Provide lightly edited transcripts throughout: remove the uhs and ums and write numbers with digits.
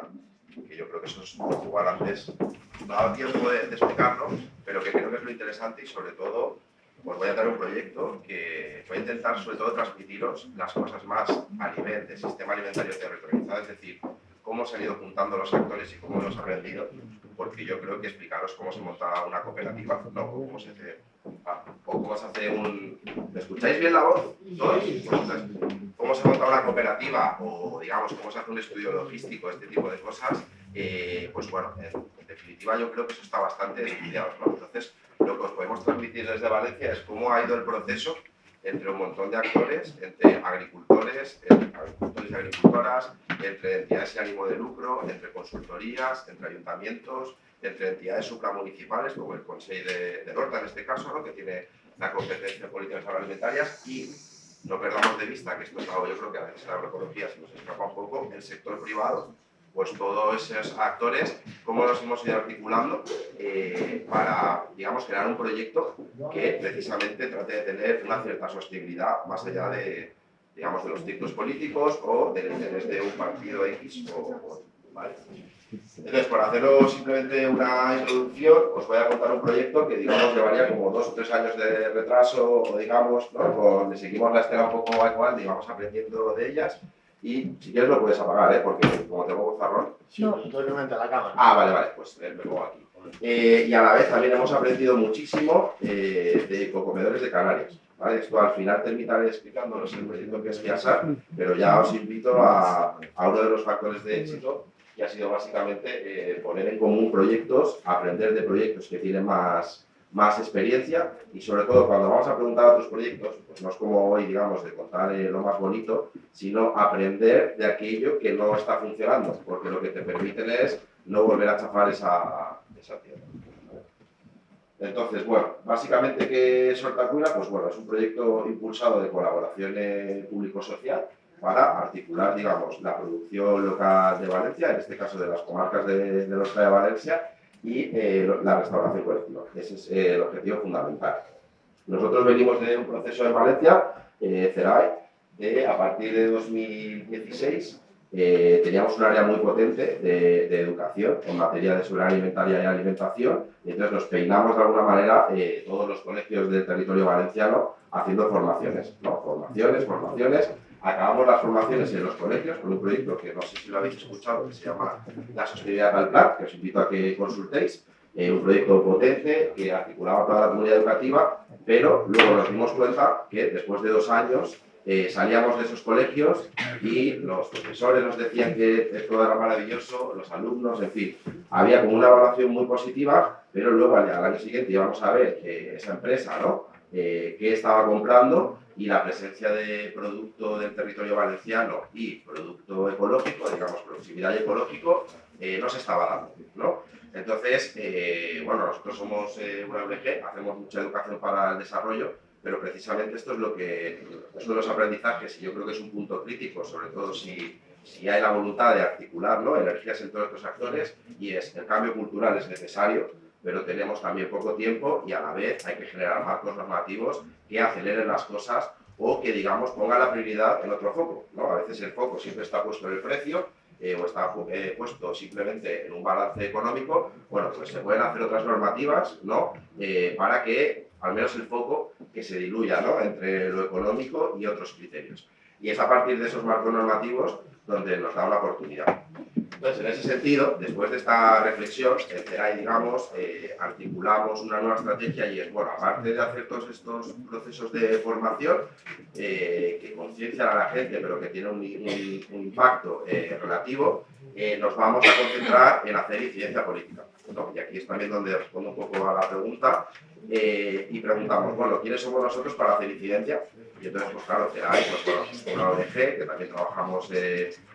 ecológica, que yo creo que eso es igual antes, no ha dado tiempo de explicarlo, pero que creo que es lo interesante y sobre todo pues voy a traer un proyecto que voy a intentar sobre todo transmitiros las cosas más a nivel del sistema alimentario territorializado, es decir, cómo se han ido juntando los actores y cómo los han rendido, porque yo creo que explicaros cómo se monta una cooperativa, ¿no? O cómo se hace, o cómo se hace un... ¿Me escucháis bien la voz? ¿Todos? ¿Cómo se monta una cooperativa o, digamos, cómo se hace un estudio logístico, este tipo de cosas? Pues bueno, en definitiva yo creo que eso está bastante estudiado, ¿no? Entonces, lo que os podemos transmitir desde Valencia es cómo ha ido el proceso entre un montón de actores, entre agricultores y agricultoras, entre entidades sin ánimo de lucro, entre consultorías, entre ayuntamientos, entre entidades supramunicipales, como el Consell de Horta en este caso, ¿no? Que tiene la competencia en políticas agroalimentarias, y no perdamos de vista que esto es algo, yo creo que a veces en la agroecología se nos escapa un poco, el sector privado, pues todos esos actores, cómo los hemos ido articulando para, digamos, crear un proyecto que precisamente trate de tener una cierta sostenibilidad más allá de, digamos, de los ciclos políticos o del interés de un partido X ¿vale? Entonces, por haceros simplemente una introducción, os voy a contar un proyecto que, digamos, llevaría como 2 o 3 años de retraso, o digamos, ¿no? Le seguimos la estela un poco igual, digamos, aprendiendo de ellas. Y si quieres lo puedes apagar, porque como tengo bozarrón... No, entonces no la cámara. Ah, vale, pues me pongo aquí. Y a la vez también hemos aprendido muchísimo de Ecocomedores de Canarias. ¿Vale? Esto al final terminaré explicándonos el proyecto que es Viasar, pero ya os invito a uno de los factores de éxito, que ha sido básicamente poner en común proyectos, aprender de proyectos que tienen más experiencia y sobre todo cuando vamos a preguntar a otros proyectos, pues no es como hoy, digamos, de contar lo más bonito, sino aprender de aquello que no está funcionando, porque lo que te permiten es no volver a chafar esa tierra. Entonces, bueno, básicamente, ¿qué es Hortacuina? Pues bueno, es un proyecto impulsado de colaboración público-social para articular, digamos, la producción local de Valencia, en este caso de las comarcas de Horta de Valencia, y la restauración colectiva. Ese es el objetivo fundamental. Nosotros venimos de un proceso en Valencia, CERAE, a partir de 2016, teníamos un área muy potente de educación en materia de seguridad alimentaria y alimentación, y entonces nos peinamos de alguna manera todos los colegios del territorio valenciano haciendo formaciones, ¿no? Formaciones. Acabamos las formaciones en los colegios con un proyecto que no sé si lo habéis escuchado, que se llama La Sostenibilidad al Plan, que os invito a que consultéis, un proyecto potente que articulaba toda la comunidad educativa, pero luego nos dimos cuenta que después de 2 años salíamos de esos colegios y los profesores nos decían que todo era maravilloso, los alumnos, en fin, había como una evaluación muy positiva, pero luego al año siguiente íbamos a ver esa empresa, ¿no? Qué estaba comprando, y la presencia de producto del territorio valenciano y producto ecológico, digamos, proximidad y ecológico, no se estaba dando, ¿no? Entonces, bueno, nosotros somos una ONG, hacemos mucha educación para el desarrollo, pero precisamente esto es lo que es uno de los aprendizajes, y yo creo que es un punto crítico, sobre todo si hay la voluntad de articular, ¿no?, energías en todos estos actores, y es el cambio cultural es necesario, pero tenemos también poco tiempo y a la vez hay que generar marcos normativos que aceleren las cosas o que, digamos, pongan la prioridad en otro foco, ¿no? A veces el foco siempre está puesto en el precio o está puesto simplemente en un balance económico. Bueno, pues se pueden hacer otras normativas, ¿no? Para que al menos el foco que se diluya, ¿no?, entre lo económico y otros criterios. Y es a partir de esos marcos normativos donde nos da una oportunidad. Entonces, en ese sentido, después de esta reflexión, en CERAE, digamos, articulamos una nueva estrategia, y es, bueno, aparte de hacer todos estos procesos de formación que conciencian a la gente, pero que tienen un impacto relativo, nos vamos a concentrar en hacer incidencia política, ¿no? Y aquí es también donde respondo un poco a la pregunta y preguntamos, bueno, ¿quiénes somos nosotros para hacer incidencia? Y entonces, pues claro, CERAE, pues bueno, una ONG que también trabajamos,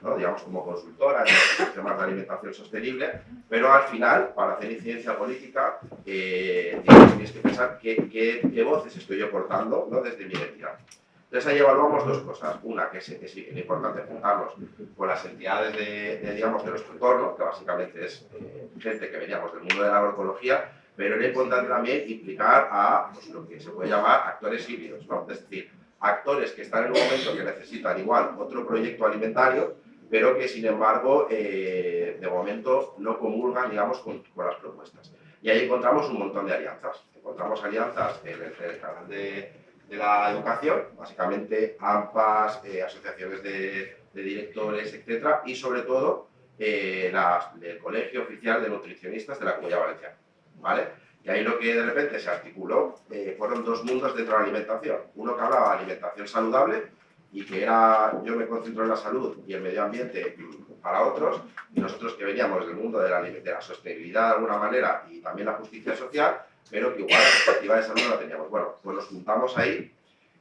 ¿no?, digamos, como consultora en los temas de alimentación sostenible, pero al final, para hacer incidencia política, digamos, tienes que pensar qué voces estoy yo portando, ¿no?, desde mi identidad. Entonces ahí evaluamos 2 cosas. Una, que sí, que es importante juntarnos con las entidades digamos, de nuestro entorno, que básicamente es gente que veníamos del mundo de la agroecología, pero era importante también implicar a, pues, lo que se puede llamar actores híbridos, ¿no? Es decir, actores que están en un momento que necesitan igual otro proyecto alimentario, pero que sin embargo de momento no comulgan, digamos, con las propuestas. Y ahí encontramos un montón de alianzas. Encontramos alianzas en el canal de la educación, básicamente AMPAs, asociaciones de directores, etcétera, y sobre todo el Colegio Oficial de Nutricionistas de la Comunidad Valenciana, ¿vale? Y ahí lo que de repente se articuló fueron dos mundos dentro de la alimentación. Uno que hablaba de alimentación saludable y que era, yo me concentro en la salud y el medio ambiente para otros, y nosotros que veníamos del mundo de la sostenibilidad de alguna manera y también la justicia social, pero que igual la perspectiva de salud no la teníamos. Bueno, pues nos juntamos ahí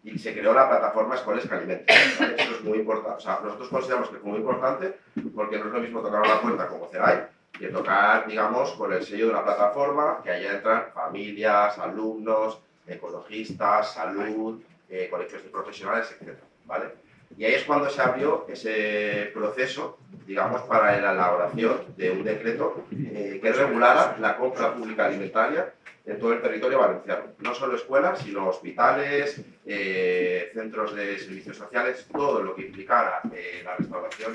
y se creó la plataforma Escuelas que Alimenten. ¿Vale? Esto es muy importante. O sea, nosotros consideramos que fue muy importante porque no es lo mismo tocar una puerta como CERAI que tocar, digamos, con el sello de una plataforma que allá entran familias, alumnos, ecologistas, salud, colegios de profesionales, etc. ¿Vale? Y ahí es cuando se abrió ese proceso, digamos, para la elaboración de un decreto que regulara la compra pública alimentaria en todo el territorio valenciano. No solo escuelas, sino hospitales, centros de servicios sociales, todo lo que implicara la restauración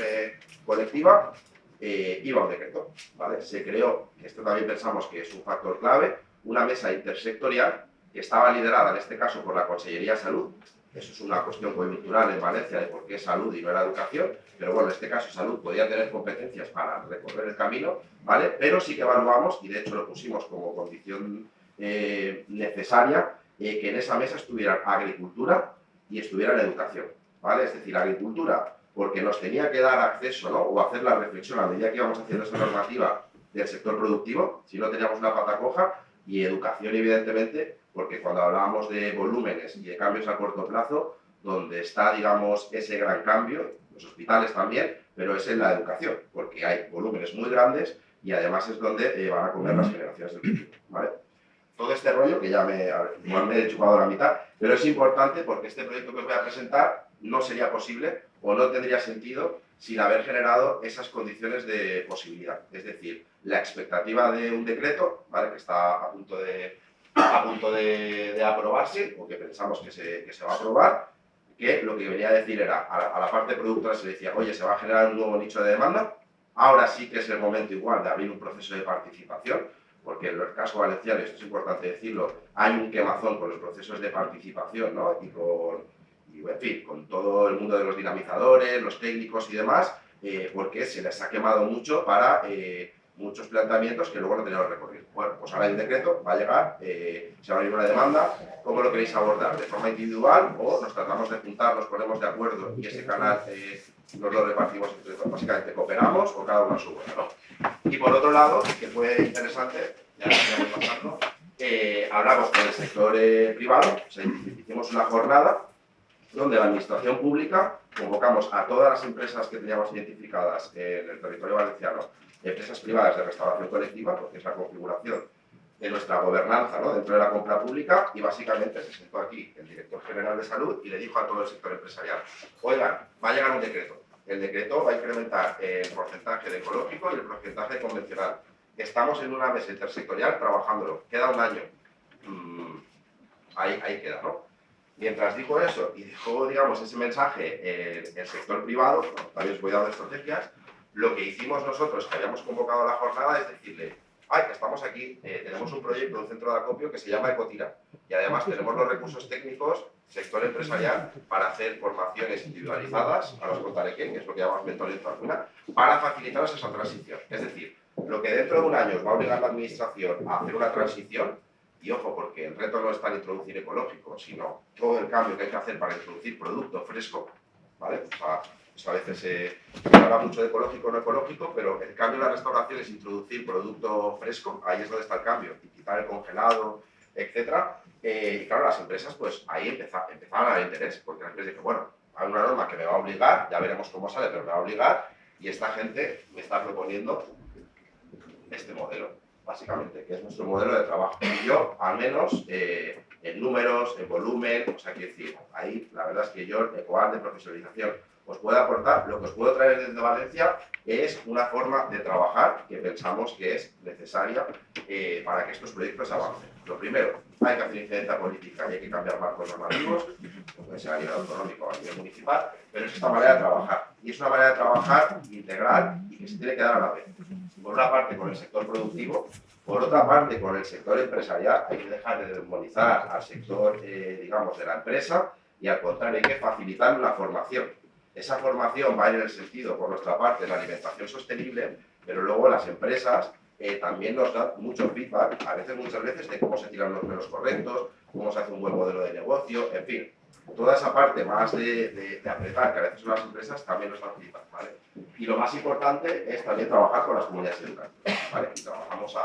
colectiva, iba a un decreto. ¿Vale? Se creó, esto también pensamos que es un factor clave, una mesa intersectorial que estaba liderada en este caso por la Consellería de Salud. Eso es una cuestión coyuntural en Valencia de por qué salud y no era educación, pero bueno, en este caso salud podía tener competencias para recorrer el camino, ¿vale? Pero sí que evaluamos, y de hecho lo pusimos como condición necesaria, que en esa mesa estuvieran agricultura y estuviera la educación, ¿vale? Es decir, agricultura, porque nos tenía que dar acceso, ¿no? O hacer la reflexión a medida que íbamos haciendo esa normativa del sector productivo, si no teníamos una pata coja, y educación, evidentemente, porque cuando hablábamos de volúmenes y de cambios a corto plazo, donde está, digamos, ese gran cambio, los hospitales también, pero es en la educación, porque hay volúmenes muy grandes y además es donde van a comer las generaciones del futuro, ¿vale? Todo este rollo, que ya igual me he chupado la mitad, pero es importante porque este proyecto que os voy a presentar no sería posible o no tendría sentido sin haber generado esas condiciones de posibilidad. Es decir, la expectativa de un decreto, ¿vale? Que está a punto de aprobarse, o que pensamos que se va a aprobar, que lo que venía a decir era, a la parte productora se le decía, oye, se va a generar un nuevo nicho de demanda, ahora sí que es el momento igual de abrir un proceso de participación, porque en el caso valenciano, y esto es importante decirlo, hay un quemazón con los procesos de participación, ¿no? En fin, con todo el mundo de los dinamizadores, los técnicos y demás, porque se les ha quemado mucho para muchos planteamientos que luego no tenemos recorrido. Bueno, pues ahora el decreto va a llegar, se va a abrir una demanda, ¿cómo lo queréis abordar? ¿De forma individual o nos tratamos de juntar, nos ponemos de acuerdo y ese canal nos lo repartimos, básicamente cooperamos o cada uno a su bola, ¿no? Y por otro lado, que fue interesante, ya lo voy pasando, hablamos con el sector privado, o sea, hicimos una jornada donde la administración pública convocamos a todas las empresas que teníamos identificadas en el territorio valenciano, empresas privadas de restauración colectiva, porque es la configuración de nuestra gobernanza, ¿no? Dentro de la compra pública, y básicamente se sentó aquí el director general de salud y le dijo a todo el sector empresarial, oigan, va a llegar un decreto. El decreto va a incrementar el porcentaje de ecológico y el porcentaje de convencional. Estamos en una mesa intersectorial trabajándolo. Queda un año. Ahí queda, ¿no? Mientras dijo eso y dejó, digamos, ese mensaje el sector privado, bueno, también os voy dando estrategias, lo que hicimos nosotros, que habíamos convocado la jornada, es decirle, ay, que estamos aquí, tenemos un proyecto, un centro de acopio que se llama Ecotira, y además tenemos los recursos técnicos, sector empresarial, para hacer formaciones individualizadas, ahora os contaré qué, que es lo que llamamos mentoring vacuna, para facilitaros esa transición. Es decir, lo que dentro de un año os va a obligar la administración a hacer una transición, y ojo, porque el reto no está en introducir ecológico, sino todo el cambio que hay que hacer para introducir producto fresco, ¿vale? O sea, pues a veces se habla mucho de ecológico o no ecológico, pero el cambio de la restauración es introducir producto fresco, ahí es donde está el cambio, y quitar el congelado, etc. Y claro, las empresas, pues ahí empezaban a dar interés, porque la empresa dice, bueno, hay una norma que me va a obligar, ya veremos cómo sale, pero me va a obligar, y esta gente me está proponiendo este modelo, básicamente, que es nuestro modelo de trabajo. Y yo, al menos, en números, en volumen, o sea, quiero decir, ahí la verdad es que yo, de ECOAD, de profesionalización, os puedo aportar, lo que os puedo traer desde Valencia es una forma de trabajar que pensamos que es necesaria para que estos proyectos avancen. Lo primero, hay que hacer incidencia política y hay que cambiar marcos normativos, puede ser a nivel autonómico o a nivel municipal, pero es esta manera de trabajar. Y es una manera de trabajar integral y que se tiene que dar a la vez. Por una parte con el sector productivo, por otra parte con el sector empresarial. Hay que dejar de demonizar al sector, digamos, de la empresa y al contrario hay que facilitar la formación. Esa formación va en el sentido, por nuestra parte, de la alimentación sostenible, pero luego las empresas también nos dan mucho feedback, muchas veces, de cómo se tiran los números correctos, cómo se hace un buen modelo de negocio, en fin. Toda esa parte más de apretar, que a veces son las empresas, también nos facilitan, ¿vale? Y lo más importante es también trabajar con las comunidades educativas, ¿vale? Y trabajamos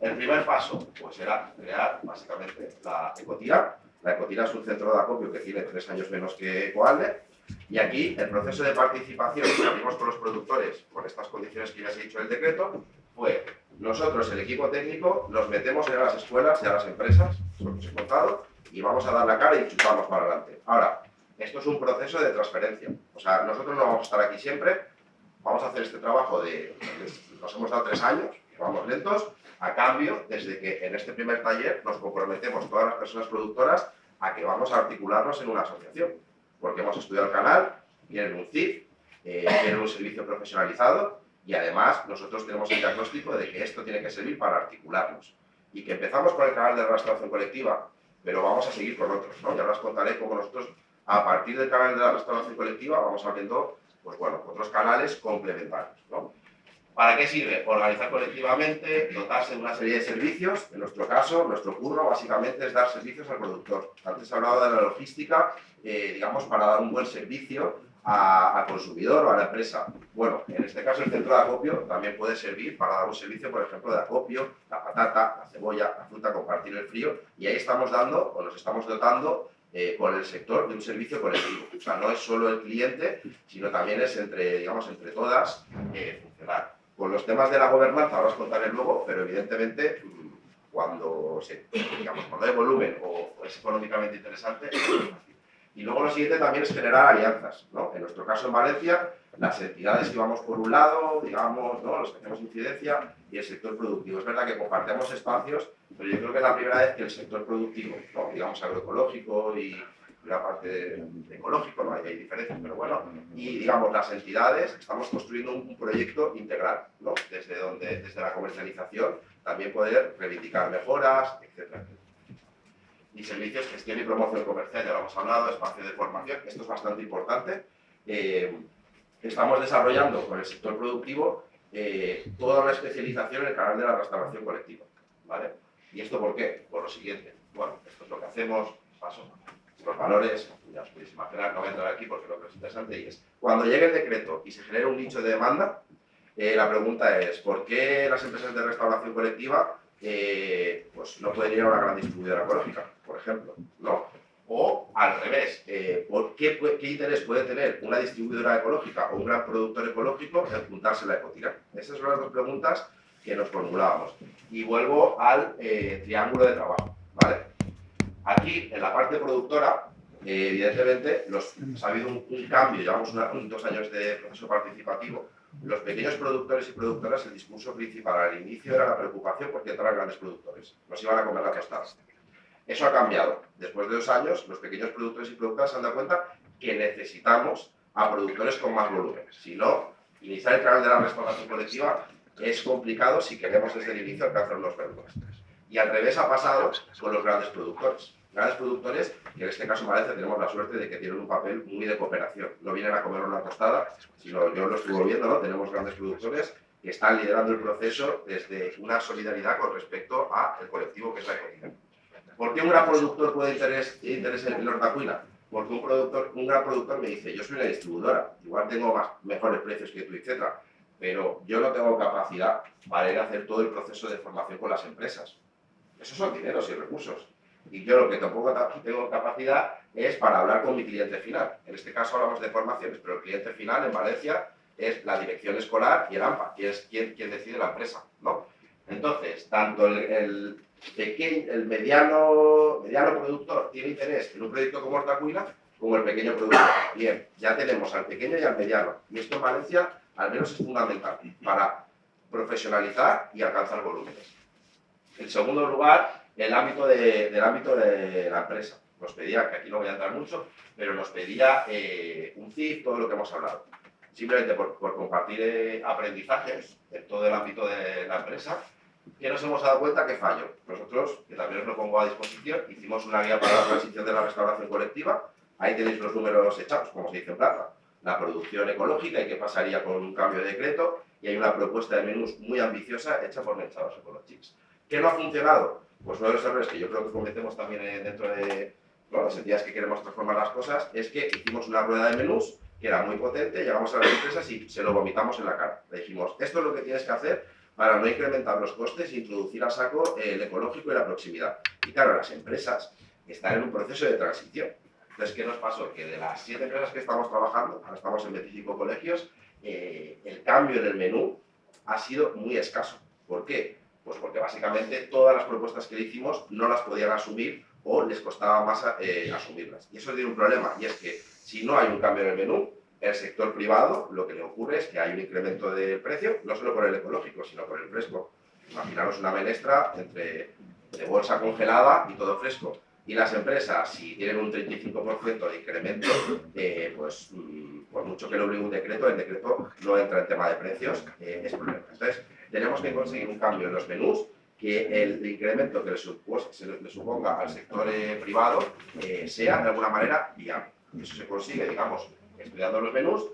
El primer paso, pues era crear, básicamente, la Ecotira. La Ecotira es un centro de acopio que tiene 3 años menos que Ecoalde. Y aquí el proceso de participación que abrimos con los productores, con estas condiciones que ya se ha dicho en el decreto, fue nosotros, el equipo técnico, nos metemos en las escuelas y a las empresas, eso que os he contado, y vamos a dar la cara y chutamos para adelante. Ahora, esto es un proceso de transferencia. O sea, nosotros no vamos a estar aquí siempre, vamos a hacer este trabajo nos hemos dado 3 años, vamos lentos, a cambio, desde que en este primer taller nos comprometemos todas las personas productoras a que vamos a articularnos en una asociación. Porque hemos estudiado el canal, quieren un CIF, quieren un servicio profesionalizado y además nosotros tenemos el diagnóstico de que esto tiene que servir para articularnos. Y que empezamos con el canal de restauración colectiva, pero vamos a seguir con otros, ¿no? Y ahora os contaré cómo nosotros, a partir del canal de la restauración colectiva, vamos abriendo, pues bueno, otros canales complementarios, ¿no? ¿Para qué sirve? Organizar colectivamente, dotarse de una serie de servicios. En nuestro caso, nuestro curro básicamente es dar servicios al productor. Antes he hablado de la logística, digamos, para dar un buen servicio al consumidor o a la empresa. Bueno, en este caso el centro de acopio también puede servir para dar un servicio, por ejemplo, de acopio, la patata, la cebolla, la fruta, compartir el frío. Y ahí estamos dando, o nos estamos dotando, con el sector de un servicio colectivo. O sea, no es solo el cliente, sino también es entre, digamos, entre todas funcionar. Con los temas de la gobernanza, ahora os contaré luego, pero evidentemente cuando hay volumen o es económicamente interesante, es muy fácil. Y luego lo siguiente también es generar alianzas, ¿no? En nuestro caso en Valencia, las entidades que vamos por un lado, digamos, ¿no? Los que hacemos incidencia, y el sector productivo. Es verdad que compartimos espacios, pero yo creo que es la primera vez que el sector productivo, ¿no? Digamos agroecológico y la parte de ecológico, no hay diferencias, pero bueno, y digamos las entidades, estamos construyendo un proyecto integral, ¿no? Desde la comercialización, también poder reivindicar mejoras, etcétera. Y servicios, gestión y promoción comercial, ya lo hemos hablado, espacio de formación, esto es bastante importante. Estamos desarrollando con el sector productivo toda una especialización en el canal de la restauración colectiva, ¿vale? ¿Y esto por qué? Por lo siguiente, bueno, esto es lo que hacemos, paso. Los valores, ya os podéis imaginar, no voy a entrar aquí porque lo que es interesante y es, cuando llegue el decreto y se genere un nicho de demanda, la pregunta es, ¿por qué las empresas de restauración colectiva pues no pueden ir a una gran distribuidora ecológica, por ejemplo, ¿no? O al revés, ¿qué interés puede tener una distribuidora ecológica o un gran productor ecológico en juntarse la Ecotira? Esas son las dos preguntas que nos formulábamos. Y vuelvo al triángulo de trabajo, ¿vale? Aquí, en la parte productora, evidentemente, ha habido un cambio, llevamos 2 años de proceso participativo. Los pequeños productores y productoras, el discurso principal al inicio era la preocupación porque entraran grandes productores, nos iban a comer la tostada. Eso ha cambiado. Después de 2 años, los pequeños productores y productoras se han dado cuenta que necesitamos a productores con más volumen. Si no, iniciar el canal de la restauración colectiva es complicado si queremos desde el inicio alcanzar unos vértices. Y al revés ha pasado con los grandes productores. Grandes productores, que en este caso en Valencia tenemos la suerte de que tienen un papel muy de cooperación. No vienen a comer una tostada, sino yo lo estuve viendo, ¿no? Tenemos grandes productores que están liderando el proceso desde una solidaridad con respecto al colectivo que es la Ecotira. ¿Por qué un gran productor puede interés en hortacuina? Porque un gran productor me dice, yo soy una distribuidora, igual tengo mejores precios que tú, etc. Pero yo no tengo capacidad para ir a hacer todo el proceso de formación con las empresas. Esos son dineros y recursos. Y yo lo que tampoco tengo capacidad es para hablar con mi cliente final. En este caso hablamos de formaciones, pero el cliente final en Valencia es la dirección escolar y el AMPA, que es quien decide la empresa, ¿no? Entonces, tanto el mediano productor tiene interés en un proyecto como Hortacuina, como el pequeño productor. Bien, ya tenemos al pequeño y al mediano. Y esto en Valencia al menos es fundamental para profesionalizar y alcanzar volúmenes. En segundo lugar, Del ámbito de la empresa. Nos pedía, que aquí no voy a entrar mucho, pero nos pedía un CIF, todo lo que hemos hablado. Simplemente por compartir aprendizajes en todo el ámbito de la empresa, que nos hemos dado cuenta que falló. Nosotros, que también os lo pongo a disposición, hicimos una guía para la transición de la restauración colectiva. Ahí tenéis los números echados, como se dice en plata. La producción ecológica y qué pasaría con un cambio de decreto. Y hay una propuesta de menús muy ambiciosa hecha por Menchados Ecologics. ¿Qué no ha funcionado? Pues uno de los errores que yo creo que cometemos también dentro de las entidades que queremos transformar las cosas es que hicimos una rueda de menús que era muy potente, llegamos a las empresas y se lo vomitamos en la cara. Le dijimos, esto es lo que tienes que hacer para no incrementar los costes e introducir a saco el ecológico y la proximidad. Y claro, las empresas están en un proceso de transición. Entonces, ¿qué nos pasó? Que de las 7 empresas que estamos trabajando, ahora estamos en 25 colegios, el cambio en el menú ha sido muy escaso. ¿Por qué? Pues porque básicamente todas las propuestas que le hicimos no las podían asumir o les costaba más asumirlas. Y eso tiene un problema, y es que si no hay un cambio en el menú, el sector privado lo que le ocurre es que hay un incremento de precio, no solo por el ecológico, sino por el fresco. Imaginaros una menestra de bolsa congelada y todo fresco. Y las empresas, si tienen un 35% de incremento, pues por mucho que lo obligue un decreto, el decreto no entra en tema de precios, es problema. Entonces, tenemos que conseguir un cambio en los menús, que el incremento que le suponga al sector privado sea de alguna manera viable. Eso se consigue, digamos, estudiando los menús.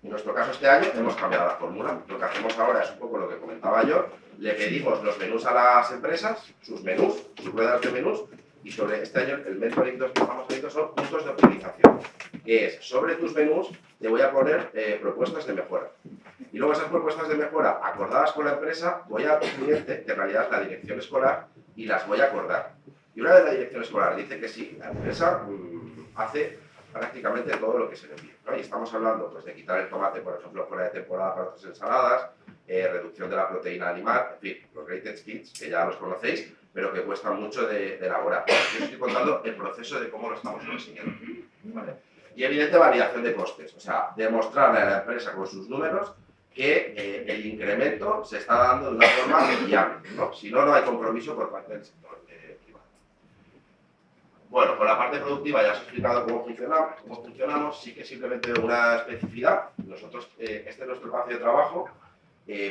En nuestro caso, este año hemos cambiado la fórmula. Lo que hacemos ahora es un poco lo que comentaba yo. Le pedimos los menús a las empresas, sus menús, sus ruedas de menús, y sobre este año el mentoring que estamos haciendo son puntos de optimización, que es sobre tus menús te voy a poner propuestas de mejora. Y luego esas propuestas de mejora acordadas con la empresa voy a tu cliente, que en realidad es la dirección escolar, y las voy a acordar. Y una vez la dirección escolar dice que sí, la empresa hace prácticamente todo lo que se le pide, ¿no? Y estamos hablando pues, de quitar el tomate, por ejemplo, fuera de temporada para otras ensaladas, reducción de la proteína animal, en fin, los Greatest Kits, que ya los conocéis, pero que cuestan mucho de elaborar. Yo estoy contando el proceso de cómo lo estamos consiguiendo. ¿Vale? Y evidente validación de costes, o sea, demostrarle a la empresa con sus números que el incremento se está dando de una forma viable, ¿no? Si no, no hay compromiso por parte del sector privado. Bueno, con la parte productiva ya os he explicado cómo funcionamos, sí que simplemente una especificidad. Nosotros, este es nuestro espacio de trabajo.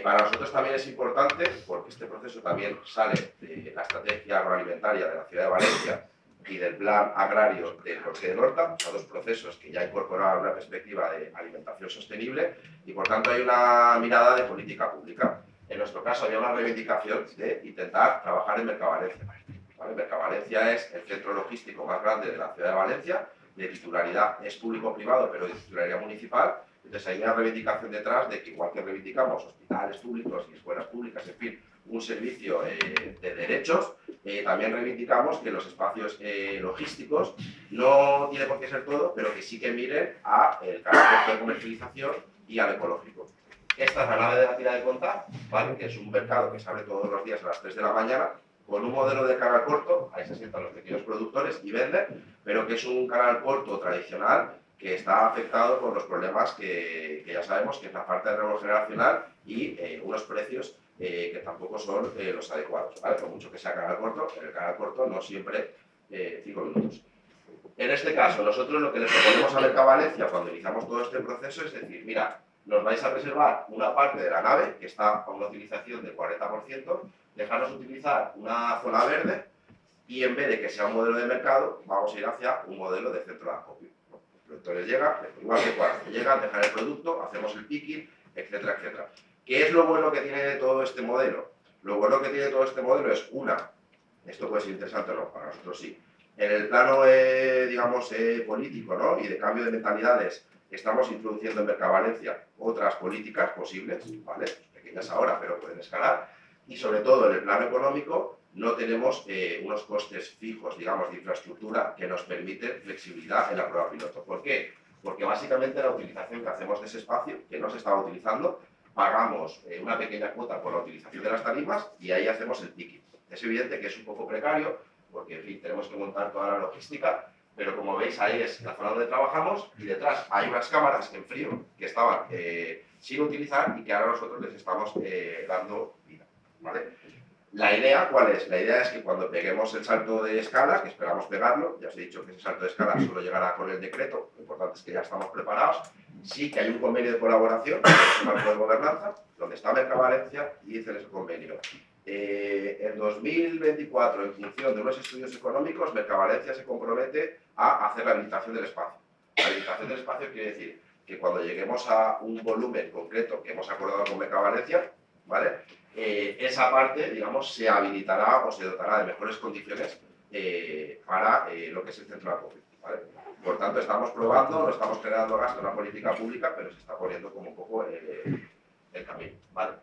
Para nosotros también es importante, porque este proceso también sale de la estrategia agroalimentaria de la ciudad de Valencia y del plan agrario del Consejo de Horta, son dos procesos que ya incorporaban una perspectiva de alimentación sostenible y por tanto hay una mirada de política pública. En nuestro caso había una reivindicación de intentar trabajar en Mercavalencia. ¿Vale? Mercavalencia es el centro logístico más grande de la ciudad de Valencia, de titularidad es público-privado, pero de titularidad municipal. Entonces hay una reivindicación detrás de que igual que reivindicamos hospitales públicos y escuelas públicas, en fin, un servicio de derechos, también reivindicamos que los espacios logísticos no tiene por qué ser todo, pero que sí que miren al carácter de comercialización y al ecológico. Esta es la nave de la tira de contar, ¿vale? Que es un mercado que se abre todos los días a las 3 de la mañana, con un modelo de canal corto, ahí se sientan los pequeños productores y venden, pero que es un canal corto tradicional que está afectado por los problemas que ya sabemos, que es la falta de relevo generacional y unos precios que tampoco son los adecuados, ¿vale? Por mucho que sea canal corto, en el canal corto no siempre 5 minutos. En este caso, nosotros lo que les proponemos a Mercavalencia cuando iniciamos todo este proceso es decir, mira, nos vais a reservar una parte de la nave, que está a una utilización del 40%, dejarnos utilizar una zona verde y en vez de que sea un modelo de mercado, vamos a ir hacia un modelo de centro de acopio. Los productores llegan, igual que cuando llegan, dejan el producto, hacemos el picking, etcétera, etcétera. ¿Qué es lo bueno que tiene todo este modelo? Lo bueno que tiene todo este modelo es esto puede ser interesante o no, para nosotros sí. En el plano, digamos, político, ¿no? Y de cambio de mentalidades, estamos introduciendo en Mercavalencia otras políticas posibles, ¿vale? Pequeñas ahora, pero pueden escalar. Y sobre todo en el plano económico, no tenemos unos costes fijos, digamos, de infraestructura que nos permiten flexibilidad en la prueba piloto. ¿Por qué? Porque básicamente la utilización que hacemos de ese espacio, que no se estaba utilizando, pagamos una pequeña cuota por la utilización de las tarimas y ahí hacemos el ticket. Es evidente que es un poco precario, porque en fin, tenemos que montar toda la logística, pero como veis ahí es la zona donde trabajamos y detrás hay unas cámaras en frío que estaban sin utilizar y que ahora nosotros les estamos dando vida, ¿vale? La idea, ¿cuál es? La idea es que cuando peguemos el salto de escala, que esperamos pegarlo, ya os he dicho que ese salto de escala solo llegará con el decreto, lo importante es que ya estamos preparados, sí que hay un convenio de colaboración, que es un marco de gobernanza, donde está Mercavalencia y dice en ese convenio. En 2024, en función de unos estudios económicos, Mercavalencia se compromete a hacer la habilitación del espacio. La habilitación del espacio quiere decir que cuando lleguemos a un volumen concreto que hemos acordado con Mercavalencia, ¿vale? Esa parte, digamos, se habilitará o se dotará de mejores condiciones para lo que es el centro de acopio, ¿vale? Por tanto, estamos probando, no estamos generando gasto en la política pública, pero se está poniendo como un poco el camino, ¿vale?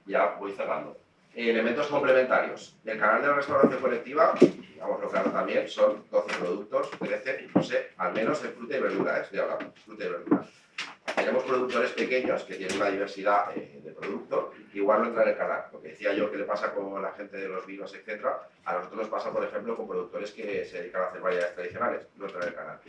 Ya voy cerrando. Elementos complementarios. El canal de la restauración colectiva, digámoslo claro también, son 12 productos, 13, no sé, al menos en fruta y verdura, estoy hablando, fruta y verdura. Tenemos productores pequeños que tienen una diversidad de productos, que igual no entran en el canal. Lo que decía yo que le pasa con la gente de los vinos, etcétera, a nosotros nos pasa, por ejemplo, con productores que se dedican a hacer variedades tradicionales, no entran en el canal.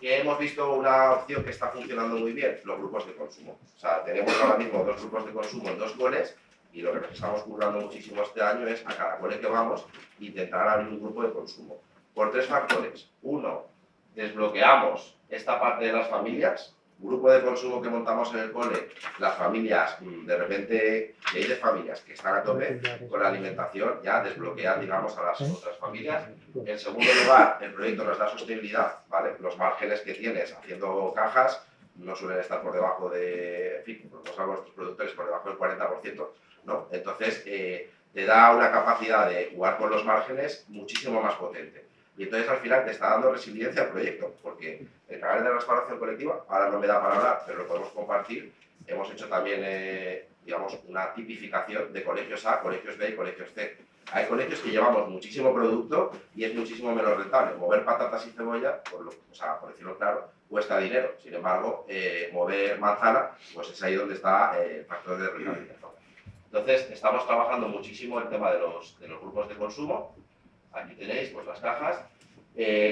Y hemos visto una opción que está funcionando muy bien, los grupos de consumo. O sea, tenemos ahora mismo 2 grupos de consumo en 2 coles, y lo que nos estamos currando muchísimo este año es a cada cole que vamos intentar abrir un grupo de consumo. Por 3 factores. Uno, desbloqueamos esta parte de las familias. Grupo de consumo que montamos en el cole, las familias, de repente, hay 10 familias que están a tope con la alimentación, ya desbloquean, digamos, a las otras familias. En segundo lugar, el proyecto nos da sostenibilidad, ¿vale? Los márgenes que tienes haciendo cajas no suelen estar por debajo de, en fin, proponemos a nuestros productores por debajo del 40%, ¿no? Entonces, te da una capacidad de jugar con los márgenes muchísimo más potente. Y entonces al final te está dando resiliencia al proyecto, porque el canal de restauración colectiva, ahora no me da para hablar, pero lo podemos compartir. Hemos hecho también, digamos, una tipificación de colegios A, colegios B y colegios C. Hay colegios que llevamos muchísimo producto y es muchísimo menos rentable. Mover patatas y cebolla, por decirlo claro, cuesta dinero. Sin embargo, mover manzana, pues es ahí donde está el factor de rentabilidad. Entonces, estamos trabajando muchísimo el tema de los grupos de consumo. Aquí tenéis pues, las cajas.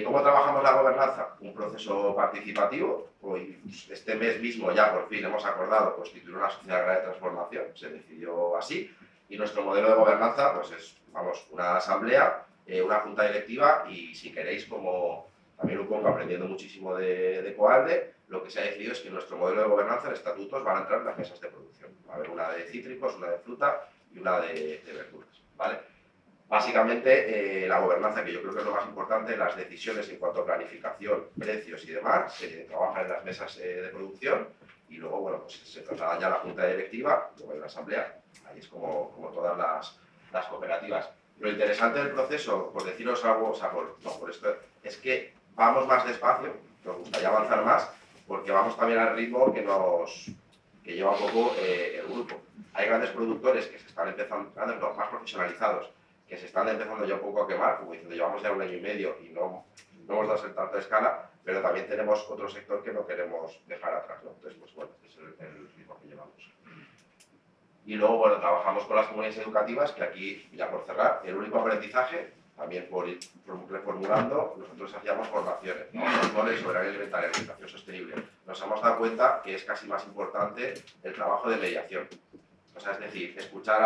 ¿Cómo trabajamos la gobernanza? Un proceso participativo. Hoy, este mes mismo ya por fin hemos acordado constituir una sociedad agraria de transformación. Se decidió así. Y nuestro modelo de gobernanza pues, es vamos, una asamblea, una junta directiva y si queréis, como también un poco aprendiendo muchísimo de Coalde, lo que se ha decidido es que en nuestro modelo de gobernanza, en estatutos, van a entrar las mesas de producción. Va a haber una de cítricos, una de fruta y una de verduras. ¿Vale? Básicamente, la gobernanza, que yo creo que es lo más importante, las decisiones en cuanto a planificación, precios y demás, se trabajan en las mesas de producción y luego, bueno, pues se traslada ya a la junta directiva, luego hay una asamblea, ahí es como todas las cooperativas. Lo interesante del proceso, por deciros algo, o sea, por esto, es que vamos más despacio, nos gustaría avanzar más, porque vamos también al ritmo que lleva un poco el grupo. Hay grandes productores que se están empezando, más profesionalizados, que se están empezando ya un poco a quemar, como diciendo, llevamos ya 1 año y medio y no hemos dado en tanta escala, pero también tenemos otro sector que no queremos dejar atrás, ¿no? Entonces, pues bueno, es el ritmo que llevamos. Y luego, bueno, trabajamos con las comunidades educativas, que aquí, ya por cerrar, el único aprendizaje, también por ir reformulando, nosotros hacíamos formaciones, ¿no? Sobre soberanía alimentaria, alimentación sostenible. Nos hemos dado cuenta que es casi más importante el trabajo de mediación. O sea, es decir, escuchar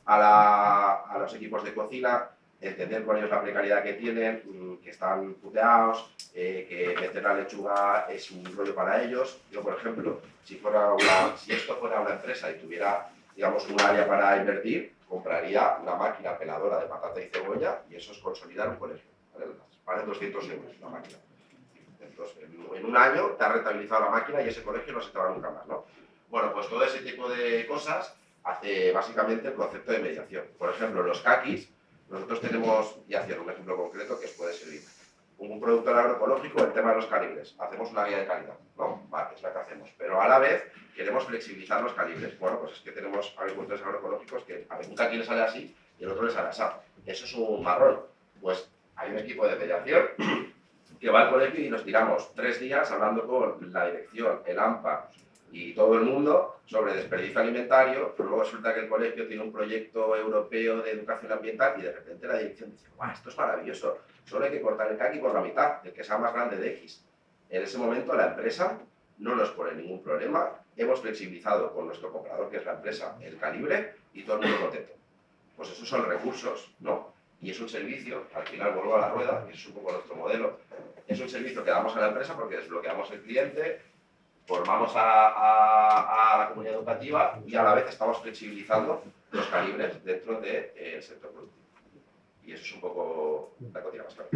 a los equipos de cocina, entender con ellos la precariedad que tienen, que están puteados, que meter la lechuga es un rollo para ellos. Yo, por ejemplo, si esto fuera una empresa y tuviera, digamos, un área para invertir, compraría una máquina peladora de patata y cebolla y eso es consolidar un colegio. Vale 200 euros la máquina. Entonces, en 1 año te ha rentabilizado la máquina y ese colegio no se te va nunca más, ¿no? Bueno, pues todo ese tipo de cosas hace básicamente el concepto de mediación. Por ejemplo, los kakis, nosotros tenemos, y haciendo un ejemplo concreto que os puede servir. Un productor agroecológico, el tema de los calibres. Hacemos una guía de calidad, ¿no? Vale, es la que hacemos. Pero a la vez queremos flexibilizar los calibres. Bueno, pues es que tenemos agricultores agroecológicos que a un caqui le sale así y el otro le sale así. Eso es un marrón. Pues hay un equipo de mediación que va al colegio y nos tiramos 3 días hablando con la dirección, el AMPA y todo el mundo sobre desperdicio alimentario, pero luego resulta que el colegio tiene un proyecto europeo de educación ambiental y de repente la dirección dice, ¡guau, esto es maravilloso! Solo hay que cortar el caqui por la mitad, el que sea más grande de X. En ese momento la empresa no nos pone ningún problema, hemos flexibilizado con nuestro comprador, que es la empresa, el calibre y todo el mundo contento. pues esos son recursos, ¿no? Y es un servicio, al final vuelvo a la rueda, y es un poco nuestro modelo, es un servicio que damos a la empresa porque desbloqueamos el cliente, formamos a la comunidad educativa y a la vez estamos flexibilizando los calibres dentro del sector productivo. Y eso es un poco la cocina más clara.